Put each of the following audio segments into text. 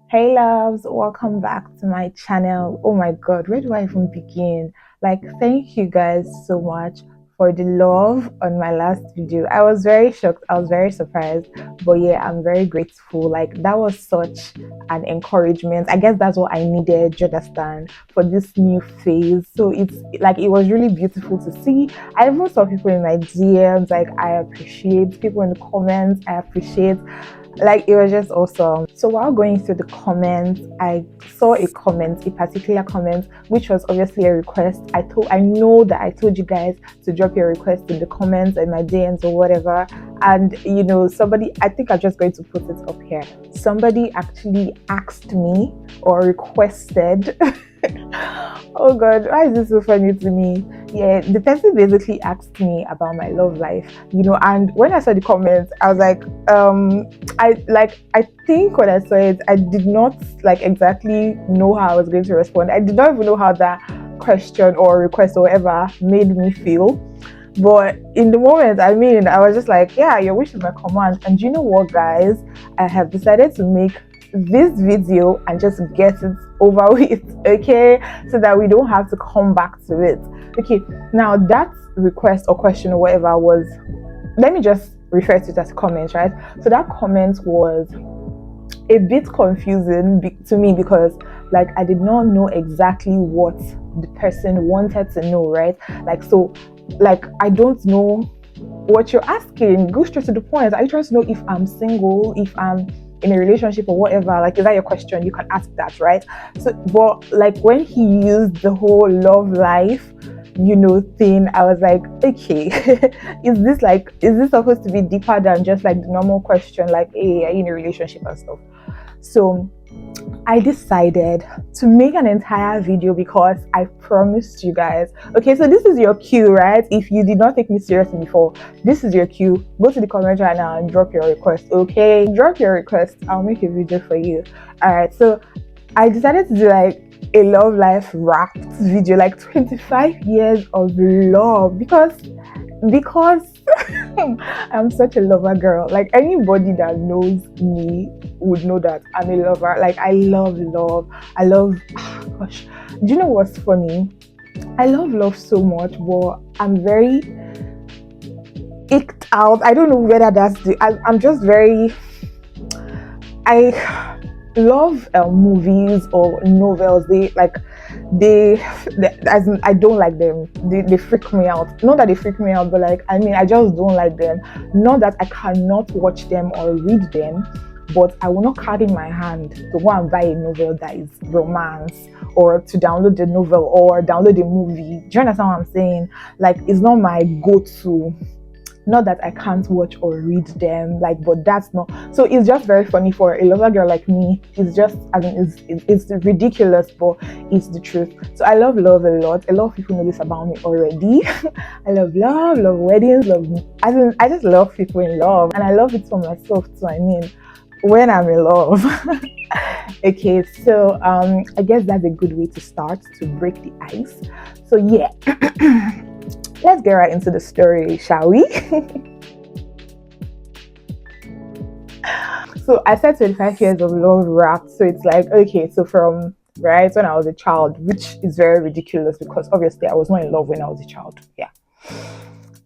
Hey loves, welcome back to my channel. Oh my god, where do I even begin? Like, thank you guys so much for the love on my last video. I was very shocked, I was very surprised, but yeah, I'm very grateful. Like, that was such an encouragement. I guess that's what I needed, do you understand, for this new phase. So it's like it was really beautiful to see. I even saw people in my DMs, like, I appreciate people in the comments, I appreciate, like, it was just awesome. So while going through the comments, I saw a particular comment, which was obviously a request. I know that I told you guys to drop your request in the comments and my DMs or whatever. And somebody, I think I'm just going to put it up here. Somebody actually asked me or requested. Oh god, why is this so funny to me? Yeah, the person basically asked me about my love life, and when I saw the comments, I was like, I think when I saw it, I did not like exactly know how I was going to respond. I did not even know how that question or request or whatever made me feel. But in the moment, I was just like, yeah, your wish is my command. And you know what, guys? I have decided to make this video and just get it over with, okay? So that we don't have to come back to it. Okay, now that request or question or whatever was, let me just refer to it as comments, right? So that comment was a bit confusing to me because like I did not know exactly what the person wanted to know, right? Like I don't know what you're asking. Go straight to the point. Are you trying to know if I'm single, if I'm in a relationship or whatever? Like, is that your question? You can ask that, right? So but like when he used the whole love life thing, I was like, okay, is this supposed to be deeper than just like the normal question, like, hey, are you in a relationship and stuff? So I decided to make an entire video because I promised you guys. Okay, so this is your cue, right? If you did not take me seriously before, this is your cue. Go to the comment right now and drop your request. Okay, drop your request. I'll make a video for you. All right, so I decided to do like a love life wrapped video, like 25 years of love, because I'm such a lover girl. Like anybody that knows me would know that I'm a lover. Like I love love. I love gosh. Do you know what's funny? I love love so much, but I'm very icked out. I don't know whether I'm just very I love movies or novels. They as in, I don't like them. They freak me out. Not that they freak me out, but like I just don't like them. Not that I cannot watch them or read them, but I will not carry my hand to go and buy a novel that is romance, or to download the novel or download the movie. Do you understand what I'm saying? Like it's not my go-to. Not that I can't watch or read them, like, but that's not. So it's just very funny for a lover girl like me. It's just, it's ridiculous, but it's the truth. So I love love a lot. A lot of people know this about me already. I love love, love weddings, I just love people in love, and I love it for myself too. When I'm in love. Okay, so I guess that's a good way to start to break the ice. So yeah. Let's get right into the story, shall we? So I said 25 years of love wrapped. So it's like, okay, so from right when I was a child, which is very ridiculous because obviously I was not in love when I was a child. Yeah.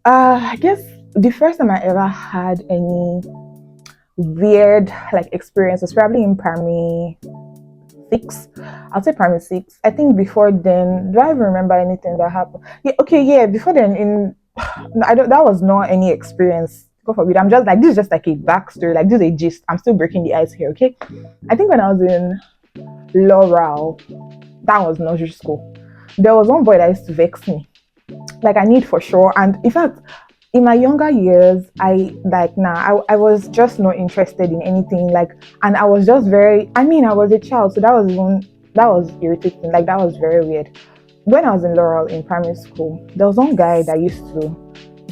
I guess the first time I ever had any weird like experience was probably in primary six. I'll say primary six. I think before then, do I even remember anything that happened? Yeah, okay, yeah. Before then, I don't. That was not any experience. God forbid. I'm just like this is just like a backstory. Like this is a gist. I'm still breaking the ice here. Okay. I think when I was in Laurel, that was nursery school. There was one boy that used to vex me. Like I need for sure. And in fact, in my younger years, I was just not interested in anything, like, and I was just I was a child, so that was irritating, like that was very weird. When I was in Laurel in primary school, there was one guy that used to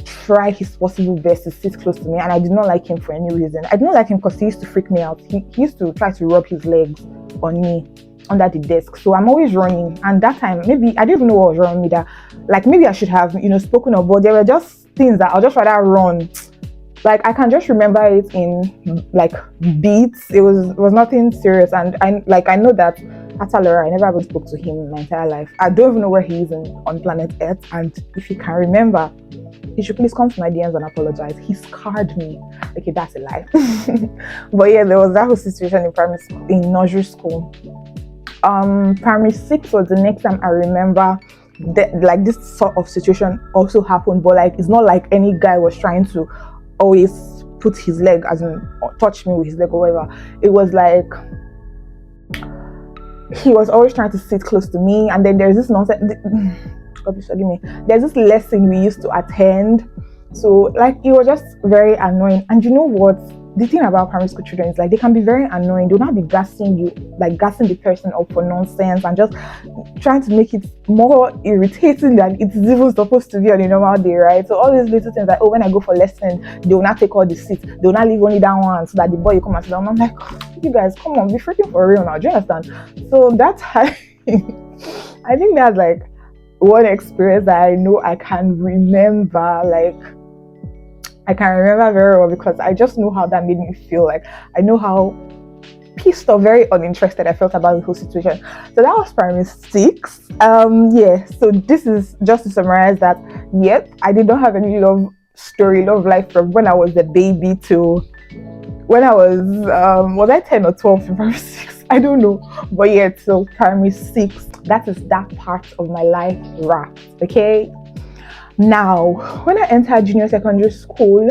try his possible best to sit close to me, and I did not like him for any reason. I did not like him because he used to freak me out. He used to try to rub his legs on me under the desk. So I'm always running. And that time, maybe I didn't even know what was wrong with me, that like maybe I should have, spoken up, but there were just things that I'll just rather run Like I can just remember it in like beats. It was nothing serious, and I know that after Laura, I never even spoke to him in my entire life. I don't even know where he is on planet Earth, and if he can remember, he should please come to my DMs and apologize. He scarred me. Okay, that's a lie. But yeah, there was that whole situation in primary school, in nursery school. Primary six was the next time I remember that like this sort of situation also happened, but like it's not like any guy was trying to always put his leg as in touch me with his leg or whatever. It was like he was always trying to sit close to me, and then there's this nonsense. God please forgive me. There's this lesson we used to attend. So like it was just very annoying. And you know what? The thing about primary school children is like they can be very annoying. They'll not be gassing you, like gassing the person up for nonsense and just trying to make it more irritating than it's even supposed to be on a normal day, right? So all these little things like, oh, when I go for lesson, they will not take all the seats, they will not leave only that one so that the boy will come and sit down. I'm like, oh, you guys, come on, be freaking for real now. Do you understand? So that's how I think that's like one experience that I know I can remember, like I can remember very well because I just know how that made me feel. Like I know how pissed or very uninterested I felt about the whole situation. So that was primary six. Yeah. So this is just to summarize that. Yep, I did not have any love life from when I was a baby to when I was I 10 or 12 in primary six? I don't know. But yeah, so primary six. That is that part of my life wrapped. Okay. Now, when I entered junior secondary school,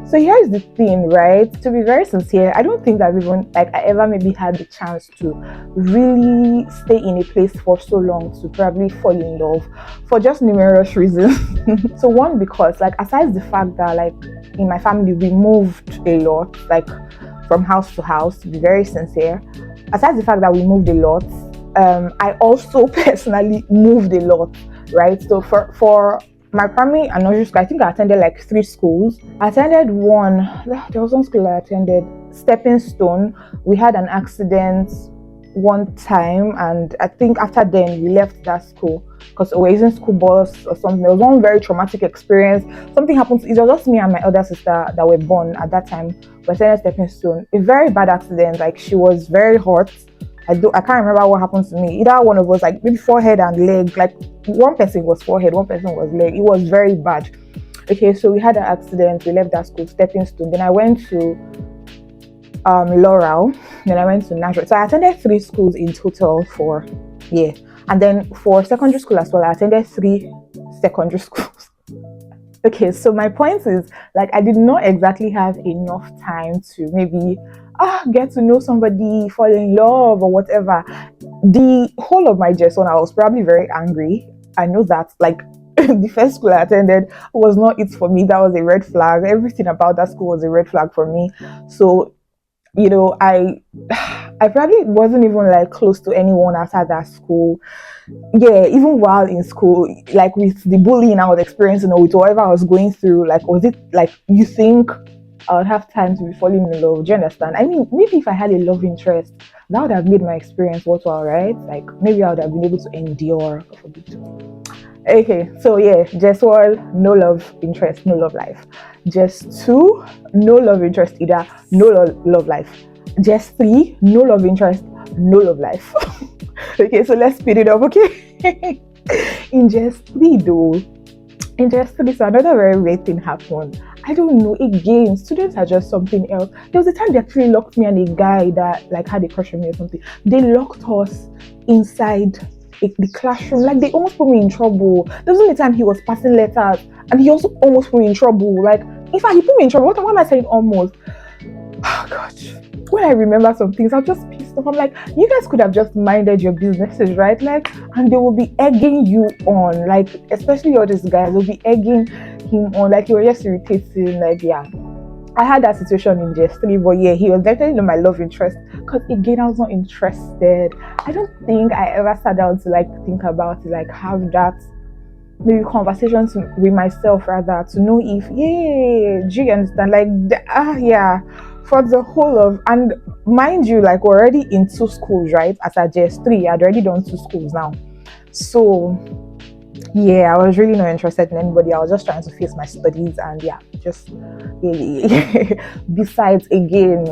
so here's the thing, right? To be very sincere, I don't think that even like I ever maybe had the chance to really stay in a place for so long to probably fall in love for just numerous reasons. So one, because like aside the fact that like in my family we moved a lot, like from house to house, to be very sincere, aside the fact that we moved a lot, I also personally moved a lot, right? So for my primary and nursery school, I think I attended like 3 schools. I attended one, there was one school I attended, Stepping Stone. We had an accident one time, and I think after then we left that school because we were using school bus or something. It was one very traumatic experience. Something happened. It was just me and my other sister that were born at that time. We attended Stepping Stone. A very bad accident. Like she was very hurt. I can't remember what happened to me. Either one of us, like maybe forehead and leg. Like one person was forehead, one person was leg. It was very bad. Okay, so we had an accident. We left that school, Stepping Stone. Then I went to Laurel. Then I went to Nashville. So I attended 3 schools in total for and then for secondary school as well, I attended 3 secondary schools. Okay, so my point is like I did not exactly have enough time to maybe get to know somebody, fall in love or whatever. The whole of my JS1, I was probably very angry. I know that like the first school I attended was not it for me. That was a red flag. Everything about that school was a red flag for me. So you know, I probably wasn't even like close to anyone outside that school. Yeah, even while in school, like with the bullying I was experiencing or with whatever I was going through, like was it like you think I would have time to be falling in love? Do you understand? I mean, maybe if I had a love interest, that would have made my experience worthwhile, right? Like maybe I would have been able to endure. Okay, so yeah, just 1, no love interest, no love life. Just 2, no love interest either, no love life. Just 3, no love interest, no love life. Okay, so let's speed it up, okay? In just 3 though, in just 3, so another very weird thing happened. I don't know, again, students are just something else. There was a time they actually locked me and a guy that like had a crush on me or something. They locked us inside the classroom. Like they almost put me in trouble. There was a time he was passing letters and he also almost put me in trouble. Like in fact he put me in trouble. What am I saying almost? Oh gosh. When I remember some things, I'm just pissed off. I'm like, you guys could have just minded your businesses, right? Like, and they will be egging you on, like, especially all these guys will be egging him on, like, you were just irritating, like, yeah. I had that situation in JS3, but yeah, he was definitely my love interest. Because again, I was not interested. I don't think I ever sat down to like think about it, like have that maybe conversations with myself rather to know if do you understand? Like yeah. For the whole of, and mind you, like we're already in 2 schools, right? As a JS3, I'd already done 2 schools now. So Yeah, I was really not interested in anybody. I was just trying to face my studies and yeah, just really. Besides, again,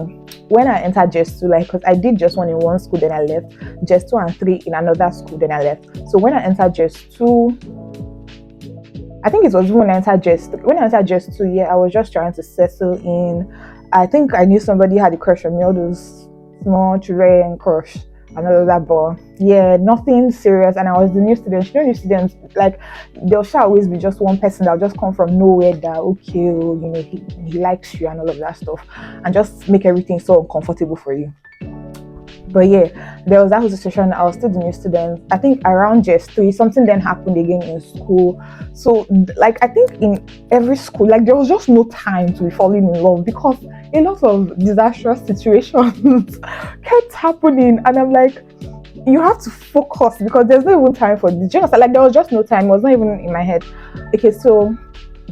when I entered just 2, like, because I did just 1 in one school, then I left, just 2 and 3 in another school, then I left. So when I entered just 2, I think it was when I entered just 2, yeah, I was just trying to settle in. I think I knew somebody had a crush on me, all those small children crush and all of that, but yeah, nothing serious. And I was the new student. You know, new students, like, there shall always be just one person that'll just come from nowhere that, okay, oh, you know, he likes you and all of that stuff, and just make everything so uncomfortable for you. But yeah, there was that whole situation. I was still the new student. I think around just 3, something then happened again in school. So, like, I think in every school, like, there was just no time to be falling in love because a lot of disastrous situations kept happening. And I'm like, you have to focus because there's no even time for this. Just like, there was just no time. It was not even in my head. Okay, so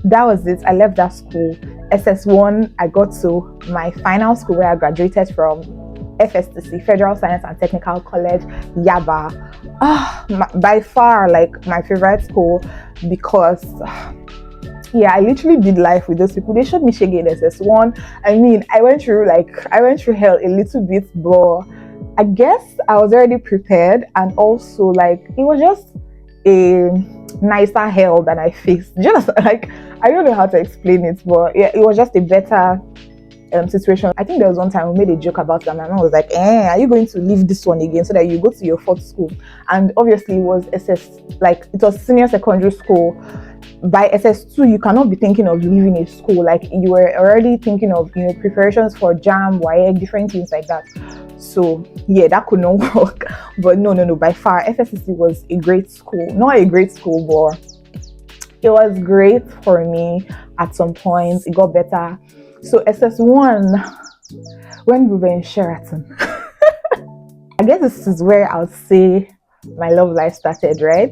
that was it. I left that school. SS1, I got to my final school where I graduated from, FSTC, Federal Science and Technical College, Yaba. By far, like, my favorite school because, yeah, I literally did life with those people. They showed me Shege in SS1. I mean, I went through hell a little bit, but I guess I was already prepared, and also, like, it was just a nicer hell than I faced. Just like, I don't know how to explain it, but yeah, it was just a better situation. I think there was one time we made a joke about that. My mom was like, are you going to leave this one again so that you go to your 4th school? And obviously it was like, it was senior secondary school. By SS2, you cannot be thinking of leaving a school. Like, you were already thinking of, you know, preparations for JAM, YEC, different things like that. So yeah, that could not work. But no, by far, FSCC was a great school. Not a great school, but it was great for me at some points. It got better. So SS1, when we were in Sheraton, I guess this is where I'll say my love life started, right?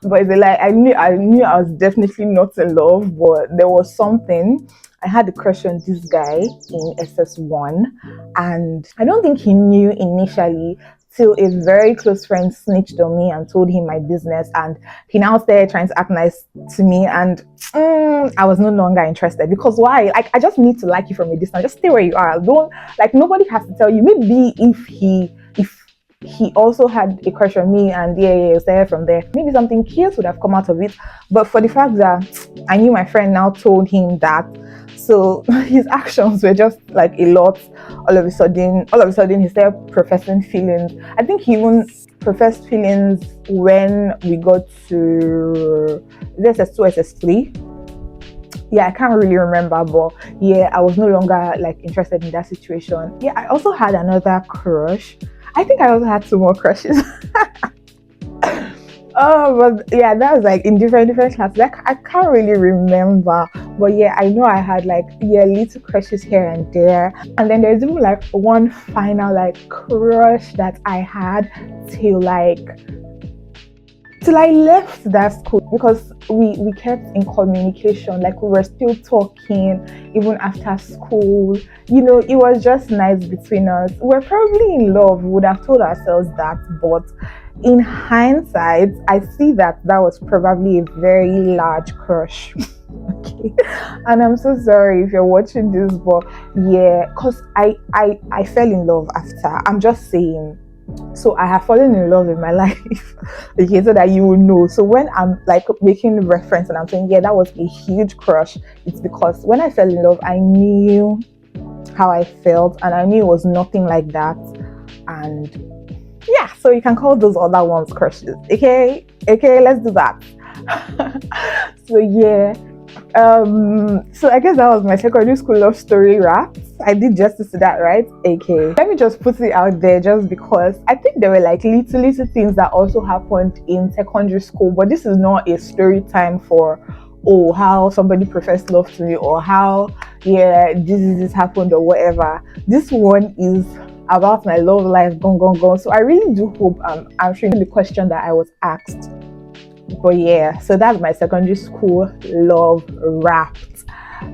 But it's like, I knew I was definitely not in love, but there was something. I had a crush on this guy in SS1, and I don't think he knew initially till a very close friend snitched on me and told him my business, and he now started trying to act nice to me, and I was no longer interested. Because why? Like, I just need to like you from a distance. Just stay where you are. Don't, like, nobody has to tell you. Maybe if he also had a crush on me, and yeah, started from there, maybe something cute would have come out of it. But for the fact that I knew my friend now told him that, so his actions were just like a lot. All of a sudden he started professing feelings. I think he even professed feelings when we got to SS2, SS3. Yeah, I can't really remember, but yeah, I was no longer like interested in that situation. Yeah, I also had another crush. I think I also had 2 more crushes. Oh, but yeah, that was like in different classes. I can't really remember, but yeah, I know I had like, yeah, little crushes here and there. And then there's even like one final like crush that I had till I left that school, because we kept in communication. Like, we were still talking even after school. You know, it was just nice between us. We're probably in love. We would have told ourselves that, but in hindsight, I see that was probably a very large crush. Okay, and I'm so sorry if you're watching this, but yeah, because I fell in love after. I'm just saying. So I have fallen in love in my life. Okay, so that you will know. So when I'm like making reference and I'm saying, yeah, that was a huge crush, it's because when I fell in love, I knew how I felt, and I knew it was nothing like that. And yeah, so you can call those other ones crushes. Okay, let's do that. So yeah, so I guess that was my secondary school love story wrapped. I did justice to that, right? Okay, let me just put it out there, just because I think there were like little things that also happened in secondary school, but this is not a story time for, oh, how somebody professed love to me, or how, yeah, this happened, or whatever. This one is about my love life gone. So I really do hope I'm answering the question that I was asked. But yeah, so that's my secondary school love wrapped.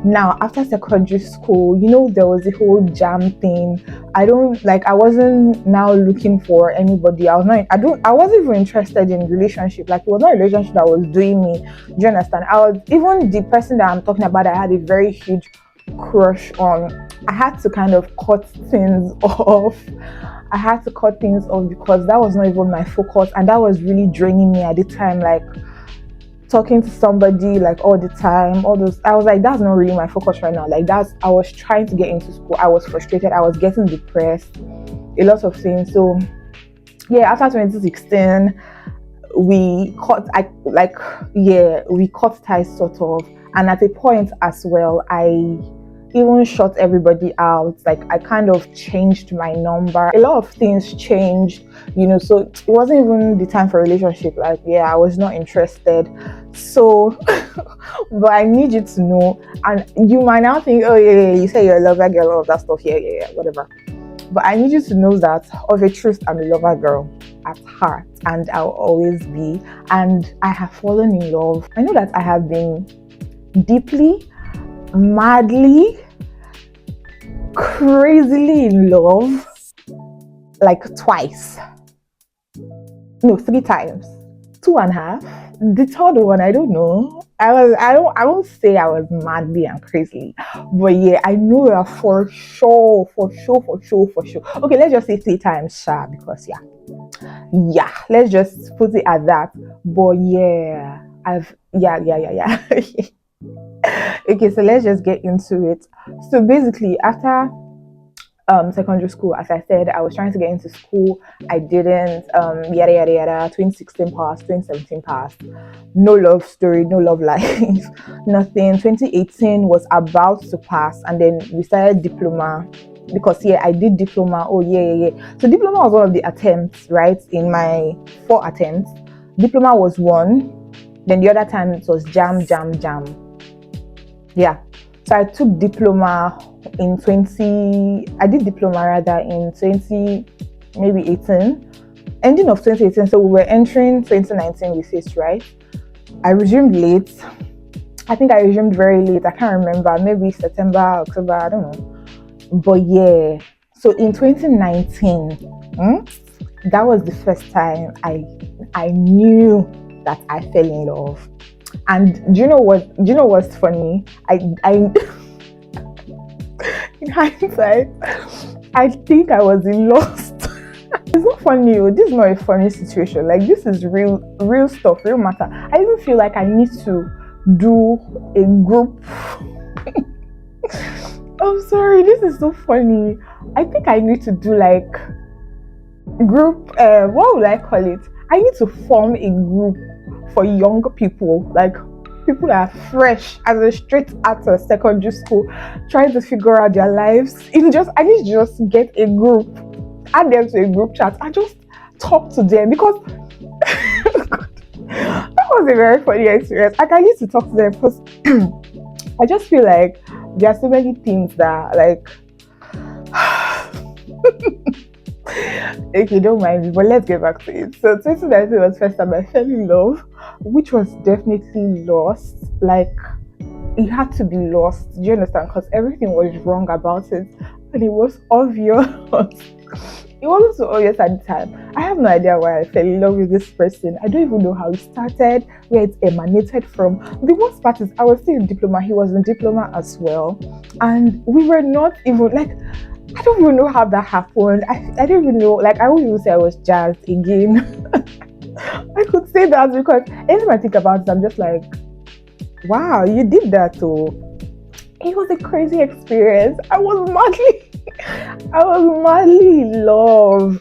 Now, after secondary school, there was the whole jam thing. I wasn't now looking for anybody. I wasn't even interested in relationship. Like, it was not a relationship that was doing me. Do you understand? I was, even the person that I'm talking about, I had a very huge crush on. I had to kind of cut things off. I had to cut things off because that was not even my focus, and that was really draining me at the time. Like, talking to somebody like all the time, all those, I was like, that's not really my focus right now. Like, I was trying to get into school. I was frustrated. I was getting depressed, a lot of things. So yeah, after 2016, we cut ties sort of. And at a point as well, I even shut everybody out. Like, I kind of changed my number. A lot of things changed, so it wasn't even the time for a relationship. Like, yeah, I was not interested. So, but I need you to know, and you might now think, oh yeah, you say you're a lover girl, all of that stuff. Yeah, whatever. But I need you to know that, of a truth, I'm a lover girl at heart, and I'll always be. And I have fallen in love. I know that I have been deeply, madly, crazily in love, like twice. No, 3 times. 2.5. The third one, I don't know. I won't say I was madly and crazily, but yeah, I know that for sure. Okay, let's just say 3 times, because yeah, let's just put it at that. But yeah, yeah. Okay, so let's just get into it. So basically, after secondary school, as I said, I was trying to get into school. I didn't. Yada yada yada. 2016 passed. 2017 passed. No love story. No love life. Nothing. 2018 was about to pass, and then we started diploma. Because I did diploma. Oh yeah. So diploma was one of the attempts, right? In my 4 attempts, diploma was one. Then the other time it was jam. Yeah. So I took diploma in 20. I did diploma rather in 20, maybe 18, ending of 2018. So we were entering 2019 with this, right? I resumed late. I think I resumed very late. I can't remember. Maybe September, October. I don't know. But yeah. So in 2019, that was the first time I knew that I fell in love. And do you know what's funny? I in hindsight, I think I was in lost. It's not funny. This is not a funny situation. Like, this is real stuff, real matter. I even feel like I need to do a group. I'm sorry, this is so funny. I think I need to do like group. What would I call it? I need to form a group for young people, like people that are fresh as a straight out of secondary school, trying to figure out their lives. I need to just get a group, add them to a group chat, and just talk to them, because that was a very funny experience. Like, I need to talk to them because I just feel like there are so many things that, like, okay, don't mind me, but let's get back to it. So 2019 was the first time I fell in love, which was definitely lost. Like, it had to be lost. Do you understand? Because everything was wrong about it, and it was obvious. It wasn't so obvious at the time. I have no idea why I fell in love with this person. I don't even know how it started, where it emanated from. The worst part is I was still in diploma. He was in diploma as well, and we were not even like. I don't even know how that happened. I don't even know. Like, I wouldn't even say I was jazzed again. I could say that because anytime I think about it, I'm just like, wow, you did that too. It was a crazy experience. I was madly in love.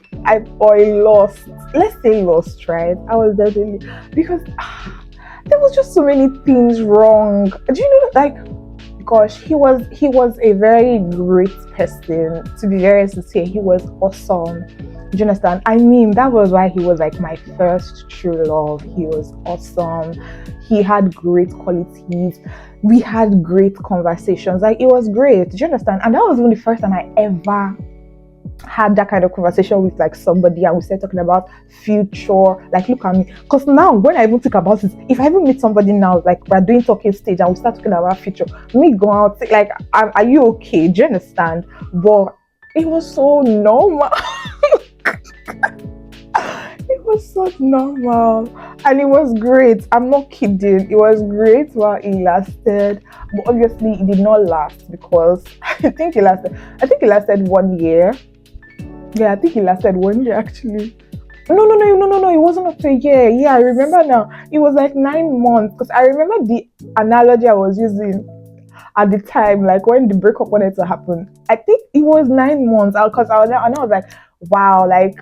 Lost. Let's say lost, right? I was definitely, because there was just so many things wrong. Do you know, like, gosh, he was a very great person. To be very sincere, he was awesome. Do you understand? I mean, that was why he was like my first true love. He was awesome. He had great qualities. We had great conversations. Like, it was great. Do you understand? And that was even the first time I ever had that kind of conversation with like somebody and we started talking about future, like look at me, because now when I even think about it, if I even meet somebody now, like we're doing talking stage and we start talking about future, me go out like are you okay, do you understand? But it was so normal. It was so normal and it was great. I'm not kidding. It was great while it lasted, but obviously it did not last because I think it lasted 1 year. Yeah, I think it lasted 1 year actually. No. It wasn't up to a year. Yeah, I remember now. It was like 9 months because I remember the analogy I was using at the time, like when the breakup wanted to happen. I think it was 9 months because I was like, wow, like,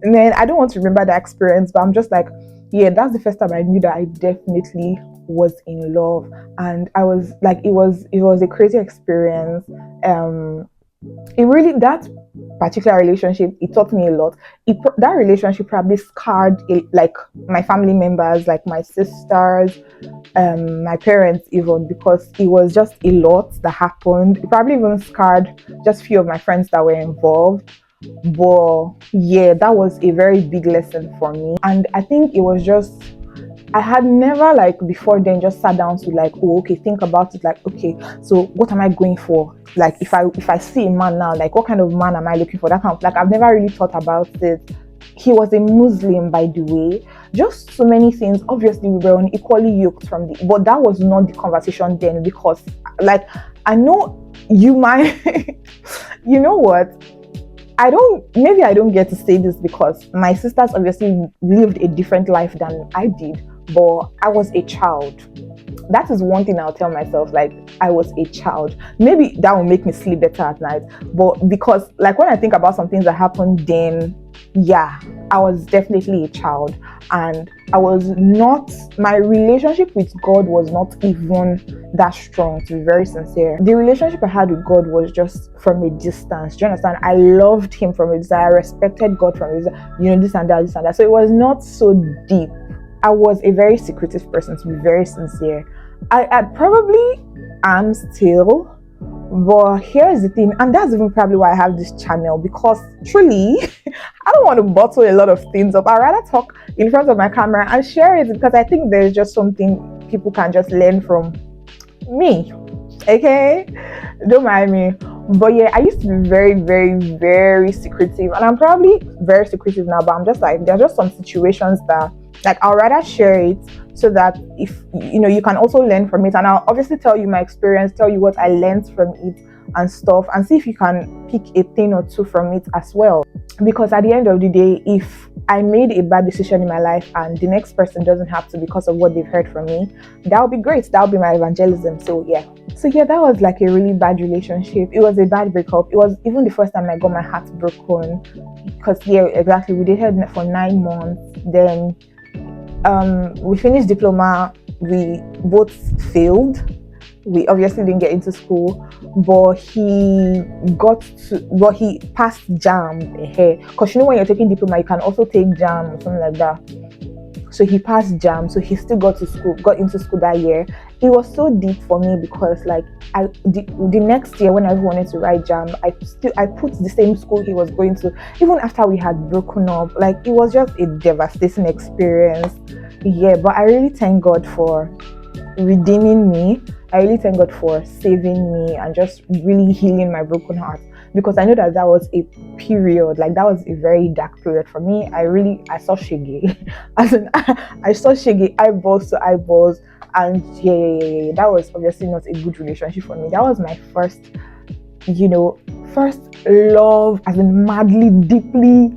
and then I don't want to remember that experience, but I'm just like, yeah, that's the first time I knew that I definitely was in love, and I was like, it was a crazy experience. It really that particular relationship it taught me a lot. That relationship probably scarred like my family members, like my sisters, my parents even, because it was just a lot that happened. It probably even scarred just few of my friends that were involved. But yeah, that was a very big lesson for me, and I think it was just I had never like before then just sat down to like, oh, okay, think about it. Like, okay, so what am I going for? Like, if I see a man now, like, what kind of man am I looking for? That kind of like I've never really thought about it. He was a Muslim, by the way. Just so many things. Obviously, we were unequally yoked from the, but that was not the conversation then because, like, I know you might, you know what? Maybe I don't get to say this because my sisters obviously lived a different life than I did, but I was a child. That is one thing I'll tell myself, like I was a child. Maybe that will make me sleep better at night. But because like when I think about some things that happened then, yeah, I was definitely a child and I was not my relationship with God was not even that strong, to be very sincere. The relationship I had with God was just from a distance. Do you understand? I loved him from a distance. I respected God from a distance, this and that, this and that. So it was not so deep. I was a very secretive person, to be very sincere. I probably am still, but here's the thing, and that's even probably why I have this channel, because truly, I don't want to bottle a lot of things up. I'd rather talk in front of my camera and share it because I think there's just something people can just learn from me. Okay? Don't mind me. But yeah, I used to be very, very, very secretive, and I'm probably very secretive now, but I'm just like, there's just some situations that like I'll rather share it so that if you can also learn from it, and I'll obviously tell you my experience, tell you what I learned from it and stuff, and see if you can pick a thing or two from it as well. Because at the end of the day, if I made a bad decision in my life and the next person doesn't have to because of what they've heard from me, that would be great. That would be my evangelism. So yeah, that was like a really bad relationship. It was a bad breakup. It was even the first time I got my heart broken. Because yeah, exactly, we dated for 9 months. Then we finished diploma. We both failed. We obviously didn't get into school, but he passed jam. Because when you're taking diploma, you can also take jam or something like that. So he passed jam, so he still got into school that year. It was so deep for me because like the next year when I wanted to write jam, I put the same school he was going to, even after we had broken up. Like it was just a devastating experience. Yeah, but I really thank God for redeeming me. I really thank God for saving me and just really healing my broken heart, because I know that was a period, like that was a very dark period for me. I saw Shiggy, as in I saw Shiggy eyeballs to eyeballs, and yeah, that was obviously not a good relationship for me. That was my first love, as in madly, deeply,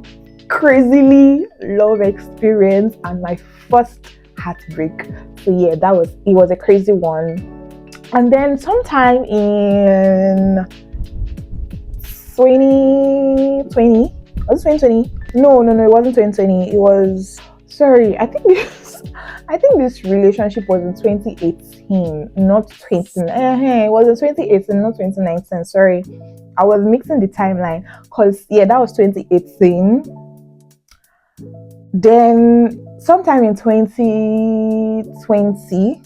crazily love experience, and my first heartbreak. So yeah, it was a crazy one. And then sometime in 2020, was it 2020? No, it wasn't 2020. It was, sorry, I think this relationship was in 2018, not 20. It was in 2018, not 2019. Sorry, I was mixing the timeline because yeah, that was 2018. Then sometime in 2020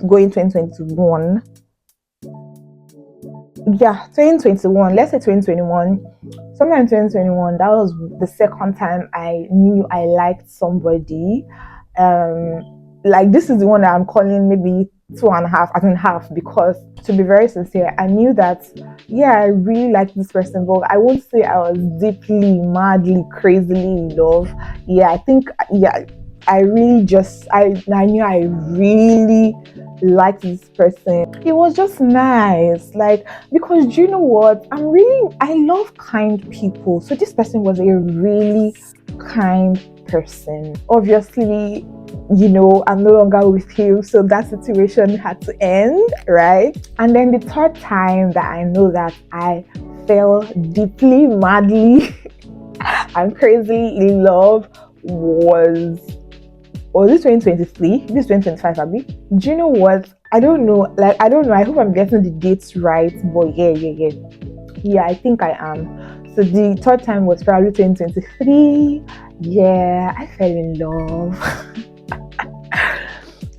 going 2021, yeah, 2021, let's say 2021, sometime 2021, that was the second time I knew I liked somebody. Like this is the one that I'm calling maybe two and a half, I think half, because to be very sincere, I knew that yeah, I really like this person, but I won't say I was deeply, madly, crazily in love. Yeah, I think yeah, I knew I really liked this person. It was just nice. Like, because do you know what? I love kind people. So this person was a really kind person. Obviously, I'm no longer with him, so that situation had to end, right? And then the third time that I know that I fell deeply, madly, and crazily in love was this 2023? This 2025, Abby? Do you know what? I don't know. Like, I don't know. I hope I'm getting the dates right. But yeah. Yeah, I think I am. So the third time was probably 2023. Yeah, I fell in love.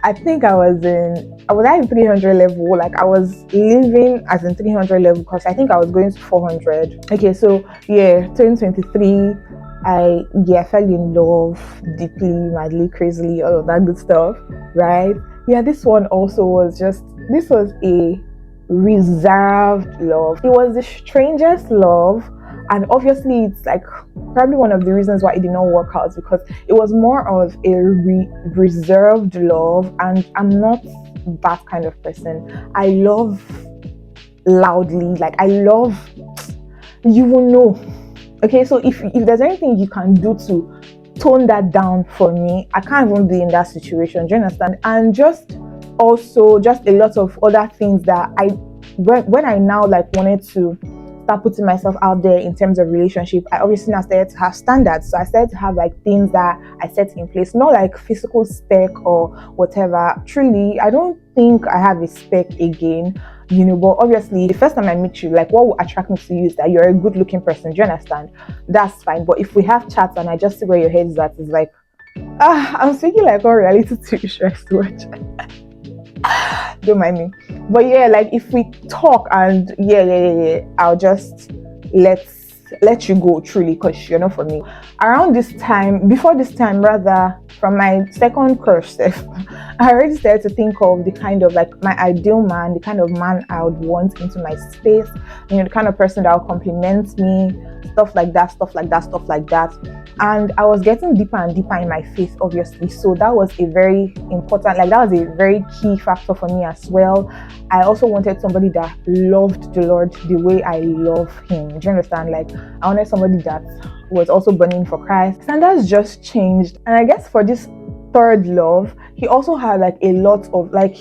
I think I was at 300 level. Like, I was living as in 300 level because I think I was going to 400. Okay, so yeah, 2023. I fell in love deeply, madly, crazily, all of that good stuff, right? Yeah, this one also this was a reserved love. It was the strangest love, and obviously it's like probably one of the reasons why it did not work out, because it was more of a reserved love, and I'm not that kind of person. I love loudly, like I love, you will know. Okay, so if there's anything you can do to tone that down for me, I can't even be in that situation. Do you understand? And just also just a lot of other things that when I now like wanted to start putting myself out there in terms of relationship, I obviously now started to have standards. So I started to have like things that I set in place, not like physical spec or whatever. Truly, I don't think I have a spec again. But obviously the first time I meet you, like what will attract me to you is that you're a good looking person. Do you understand? That's fine. But if we have chats and I just see where your head is at, it's like, I'm speaking like all reality TV shows to watch. Don't mind me. But yeah, like if we talk and yeah, I'll just let you go truly, because you're not for me. Around this time, before this time rather, from my second crush, I already started to think of the kind of like my ideal man, the kind of man I would want into my space, the kind of person that will compliment me, stuff like that. And I was getting deeper and deeper in my faith, obviously. So that was a very important, like that was a very key factor for me as well. I also wanted somebody that loved the Lord the way I love him. Do you understand? Like I wanted somebody that was also burning for Christ. Standards just changed. And I guess for this third love, he also had like a lot of like,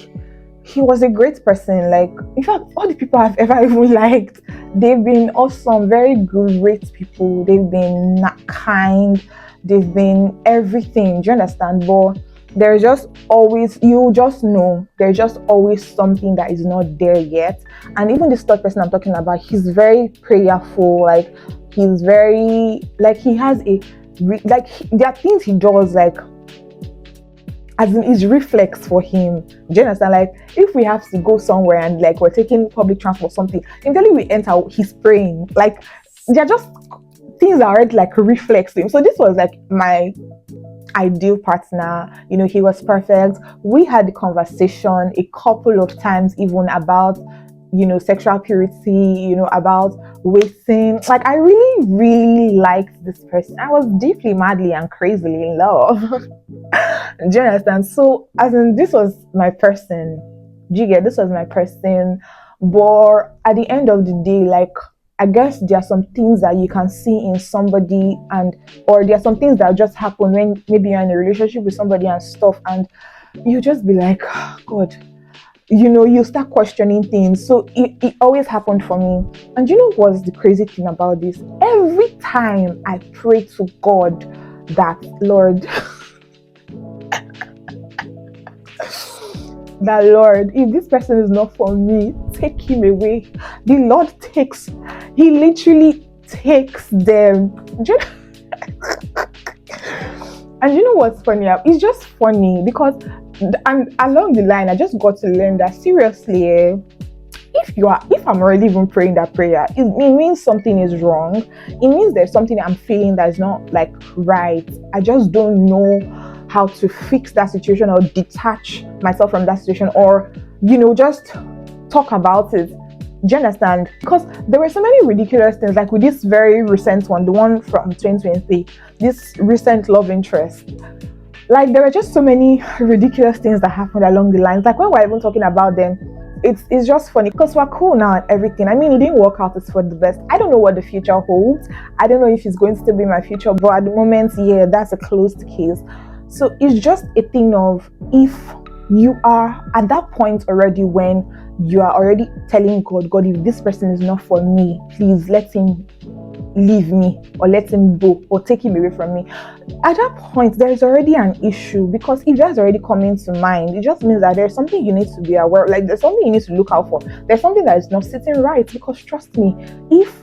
he was a great person. Like, in fact, all the people I've ever even liked, they've been awesome, very great people. They've been kind, they've been everything. Do you understand? But there's just always, you just know, there's just always something that is not there yet. And even this third person I'm talking about, he's very prayerful. Like, he's very, like, he has there are things he does, like, as in his reflex for him. Do you understand? Like if we have to go somewhere and like we're taking public transport or something, immediately we enter, he's praying. Like they're just things that are already like reflex to him. So this was like my ideal partner. He was perfect. We had the conversation a couple of times even about sexual purity, about waiting. Like I really, really liked this person. I was deeply, madly, and crazily in love. Do you understand? So as in this was my person. Do you get? This was my person. But at the end of the day, like I guess there are some things that you can see in somebody, or there are some things that just happen when maybe you're in a relationship with somebody and stuff, and you just be like, oh, God, you start questioning things. So it always happened for me. And what's the crazy thing about this? Every time I pray to God that, Lord, that Lord, if this person is not for me, take him away. The Lord he literally takes them. And you know what's funny? It's just funny because and along the line, I just got to learn that seriously, if I'm already even praying that prayer, it means something is wrong. It means there's something I'm feeling that is not like right. I just don't know how to fix that situation or detach myself from that situation, or just talk about it. Do you understand? Because there were so many ridiculous things, like with this very recent one, the one from 2023, this recent love interest. Like there were just so many ridiculous things that happened along the lines. Like when we're even talking about them, it's just funny because we're cool now and everything. I mean, it didn't work out. It's for the best. I don't know what the future holds. I don't know if it's going to still be my future, but at the moment, yeah, that's a closed case. So it's just a thing of, if you are at that point already when you are already telling God, if this person is not for me, please let him leave me, or let him go, or take him away from me. At that point, there's already an issue, because if that's already coming to mind, it just means that there's something you need to be aware of. Like there's something you need to look out for. There's something that is not sitting right. Because trust me, if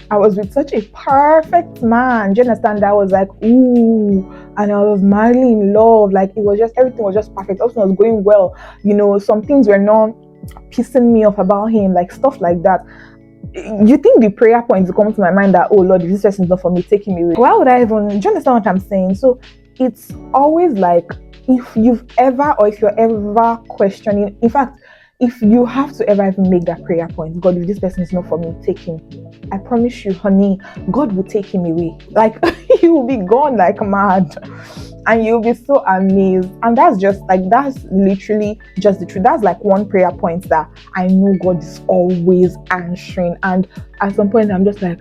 I was with such a perfect man, do you understand, that was like, ooh, and I was madly in love, like it was just, everything was just perfect, everything was going well, some things were not pissing me off about him, like stuff like that. You think the prayer points come to my mind that, oh Lord, if this person is not for me, take him away. Why would I even, do you understand what I'm saying? So it's always like, if you've ever, or if you're ever questioning, in fact, if you have to ever even make that prayer point, God, if this person is not for me, take him. I promise you, honey, God will take him away. Like he will be gone like mad. And you'll be so amazed. And that's literally just the truth. That's like one prayer point that I know God is always answering. And at some point, I'm just like,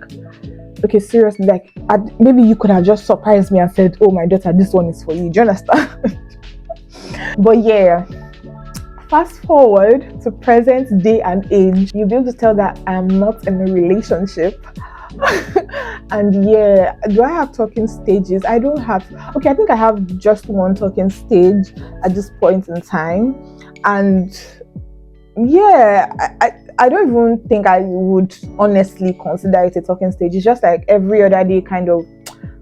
okay, seriously, like maybe you could have just surprised me and said, oh, my daughter, this one is for you. Do you understand? But yeah, fast forward to present day and age, you'll be able to tell that I'm not in a relationship. And yeah, do I have talking stages? I don't have. Okay, I think I have just one talking stage at this point in time. And yeah, I don't even think I would honestly consider it a talking stage. It's just like every other day kind of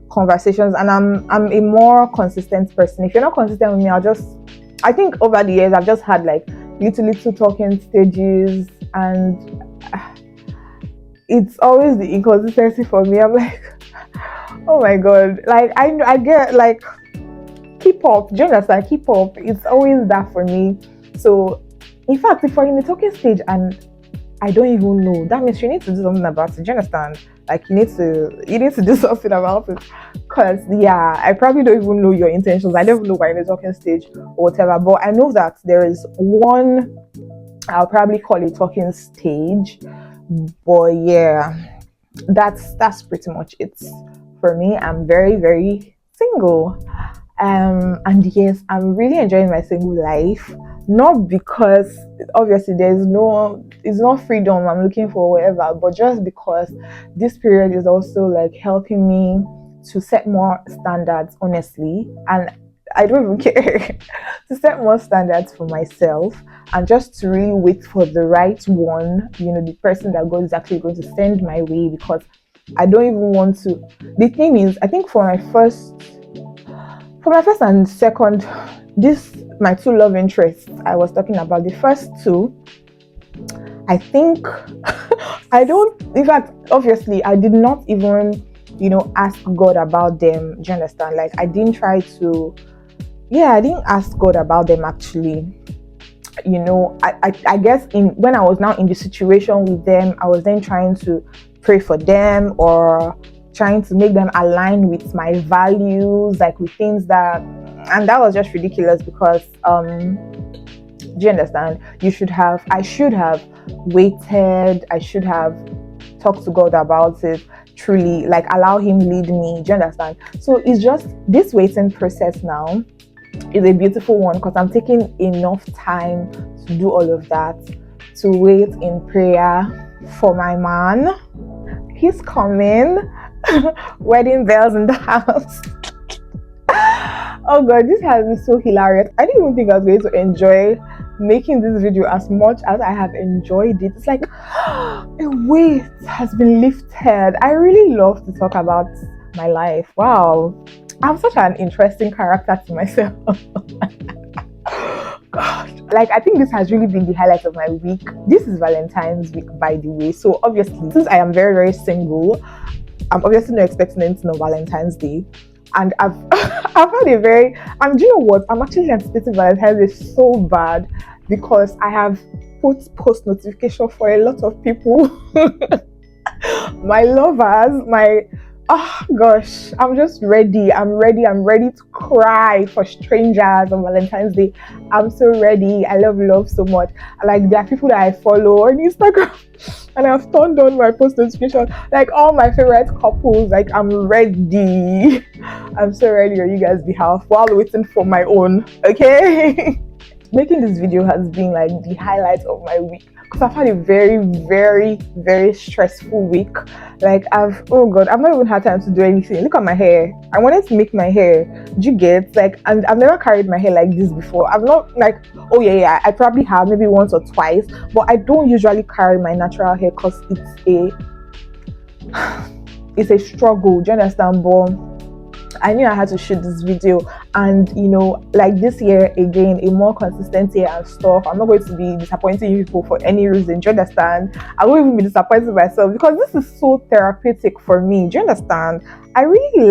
conversations. And I'm a more consistent person. If you're not consistent with me, I think over the years I've just had like little talking stages, and it's always the inconsistency for me. I'm like, oh my God, like I get like, keep up. Do you understand? Keep up. It's always that for me. So in fact, if we're in the talking stage and I don't even know, that means you need to do something about it. Do you understand? Like you need to do something about it. Because yeah, I probably don't even know your intentions. I don't even know why in the talking stage or whatever. But I know that there is one, I'll probably call it talking stage. But yeah, that's pretty much it for me. I'm very, very single. And yes, I'm really enjoying my single life. Not because obviously it's not freedom I'm looking for, whatever, but just because this period is also like helping me to set more standards, honestly. And I don't even care to set more standards for myself, and just to really wait for the right one, the person that God is actually going to send my way. Because I don't even want to. The thing is, I think for my first and second, my two love interests I was talking about, the first two, I think in fact, obviously, I did not even, ask God about them. Do you understand? Like, I didn't ask God about them actually. I guess when I was now in the situation with them, I was then trying to pray for them, or trying to make them align with my values, like with things that, and that was just ridiculous. Because do you understand? I should have waited. I should have talked to God about it, truly, like allow him lead me. Do you understand? So it's just this waiting process now is a beautiful one, because I'm taking enough time to do all of that, to wait in prayer for my man. He's coming. Wedding bells in the house. Oh God, this has been so hilarious. I didn't even think I was going to enjoy making this video as much as I have enjoyed it. It's like a weight has been lifted. I really love to talk about my life. Wow, I'm such an interesting character to myself. God, like I think this has really been the highlight of my week. This is Valentine's week, by the way. So obviously, since I am very, very single, I'm obviously not expecting anything on Valentine's Day. And I've I've had a very do you know what? I'm actually anticipating Valentine's Day so bad because I have put post notification for a lot of people. My lovers, my oh gosh, I'm just ready. I'm ready to cry for strangers on Valentine's Day. I'm so ready. I love love so much. Like there are people that I follow on Instagram and I've turned on my post notification. Like all my favorite couples. Like I'm ready. I'm so ready on you guys' behalf while waiting for my own. Okay. Making this video has been like the highlight of my week because I've had a very, very, very stressful week. Like oh god, I've not even had time to do anything. Look at my hair. I wanted to make my hair. Do you get like? And I've never carried my hair like this before. I've not like, oh yeah, I probably have maybe once or twice, but I don't usually carry my natural hair because it's a struggle. Do you understand, But I knew I had to shoot this video, and like this year again, a more consistent year and stuff. I'm not going to be disappointing you people for any reason. Do you understand? I won't even be disappointing myself because this is so therapeutic for me. Do you understand? I really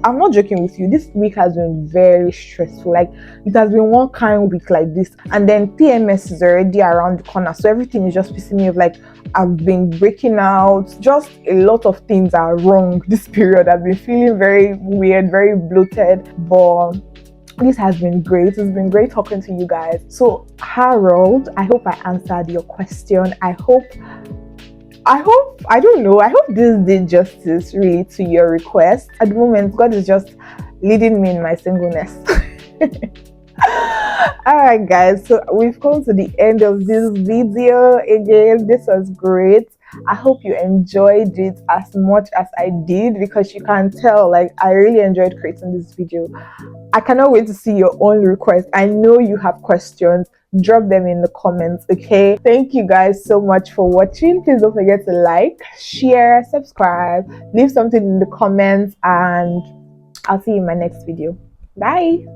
I'm not joking with you. This week has been very stressful. Like it has been one kind of week like this, and then PMS is already around the corner, so everything is just pissing me off. Like I've been breaking out. Just a lot of things are wrong this period. I've been feeling very weird, very bloated, but this has been great. It's been great talking to you guys. So Harold, I hope I answered your question. I hope I don't know. I hope this did justice really to your request. At the moment, God is just leading me in my singleness. Alright guys, so we've come to the end of this video. Again, this was great. I hope you enjoyed it as much as I did because you can tell like I really enjoyed creating this video. I cannot wait to see your own requests. I know you have questions. Drop them in the comments, okay? Thank you guys so much for watching. Please don't forget to like, share, subscribe, leave something in the comments, and I'll see you in my next video. Bye.